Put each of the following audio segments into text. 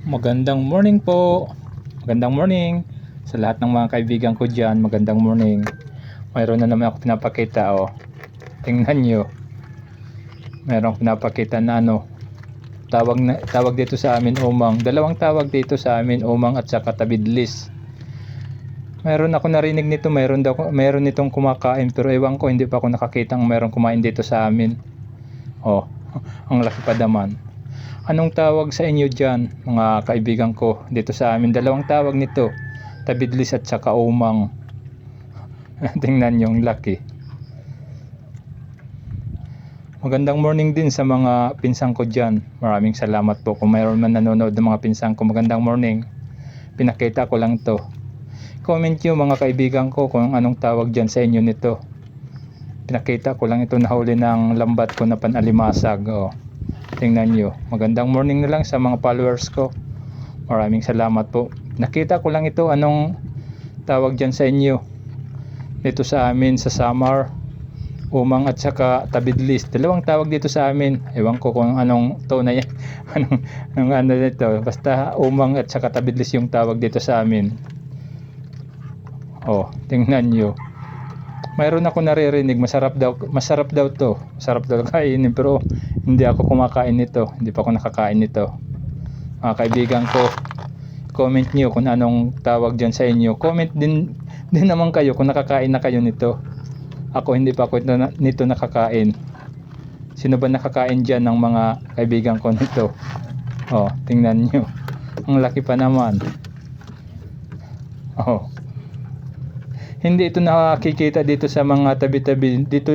Magandang morning po. Magandang morning sa lahat ng mga kaibigan ko dyan. Magandang morning. Mayroon na naman ako pinapakita, oh. Tingnan nyo. Mayroong pinapakita na tawag dito sa amin umang. Dalawang tawag dito sa amin, umang at saka tabidlis. Mayroon ako narinig nito, mayroon nitong kumakain, pero ewan ko, hindi pa ako nakakitang mayroong kumain dito sa amin. Oh, ang laki pa naman. Anong tawag sa inyo dyan, mga kaibigan ko? Dito sa amin, dalawang tawag nito, tabidlis at saka umang. Tingnan yung laki. Magandang morning din sa mga pinsang ko dyan. Maraming salamat po kung mayroon man nanonood ng mga pinsang ko. Magandang morning. Pinakita ko lang to. Comment nyo mga kaibigan ko kung anong tawag dyan sa inyo nito. Pinakita ko lang ito, nahuli ng lambat ko na panalimasag. Oh. Tingnan nyo. Magandang morning na lang sa mga followers ko. Maraming salamat po. Nakita ko lang ito, anong tawag dyan sa inyo. Dito sa amin sa Samar, umang at saka tabidlis. Dalawang tawag dito sa amin. Ewan ko kung anong tunay yan. ano dito. Basta umang at saka tabidlis yung tawag dito sa amin. Oh, tingnan nyo. Mayroon ako naririnig, masarap daw to. Masarap daw kainin, pero hindi ako kumakain nito. Hindi pa ako nakakain nito. Mga kaibigan ko, comment niyo kung anong tawag diyan sa inyo. Comment din naman kayo kung nakakain na kayo nito. Ako hindi pa ako nito nakakain. Sino ba nakakain diyan ng mga kaibigan ko nito? Oh, tingnan niyo. Ang laki pa naman. Oh. Hindi ito nakikita dito sa mga tabi-tabi. Dito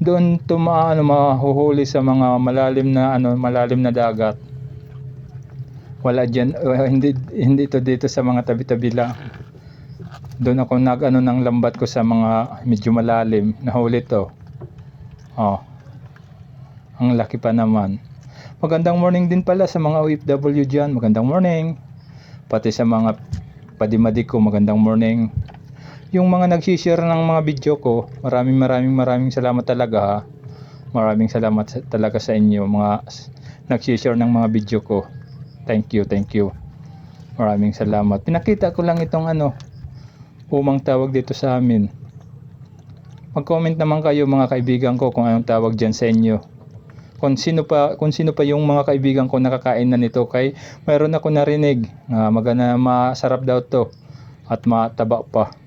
doon mahuhuli sa mga malalim na dagat. Wala diyan, hindi ito dito sa mga tabi-tabi lang. Doon ako ng lambat ko sa mga medyo malalim. Nahuli to. Oh. Ang laki pa naman. Magandang morning din pala sa mga OFW diyan. Magandang morning. Pati sa mga padimadi ko, magandang morning. Yung mga nag-share ng mga video ko, maraming salamat talaga, ha. Maraming salamat talaga sa inyo mga nag-share ng mga video ko. Thank you. Maraming salamat. Pinakita ko lang itong umang tawag dito sa amin. Mag-comment naman kayo mga kaibigan ko kung anong tawag diyan sa inyo. Kung sino pa yung mga kaibigan ko nakakain na nito, kay mayroon ako narinig na masarap daw to at mataba pa.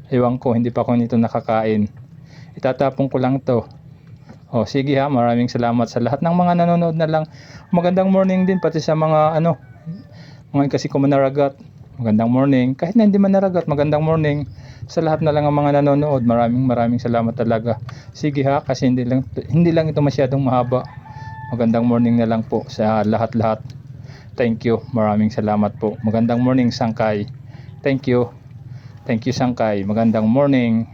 Ewan ko, hindi pa ako nito nakakain. Itatapon ko lang to. Oh, sige ha, maraming salamat sa lahat ng mga nanonood na lang. Magandang morning din pati sa mga mga kasi ko manaragat. Magandang morning. Kahit na hindi manaragat, magandang morning sa lahat na lang ang mga nanonood. Maraming salamat talaga. Sige ha, kasi hindi lang ito masyadong mahaba. Magandang morning na lang po sa lahat. Thank you. Maraming salamat po. Magandang morning, Sangkay. Thank you, Sangkay. Magandang morning.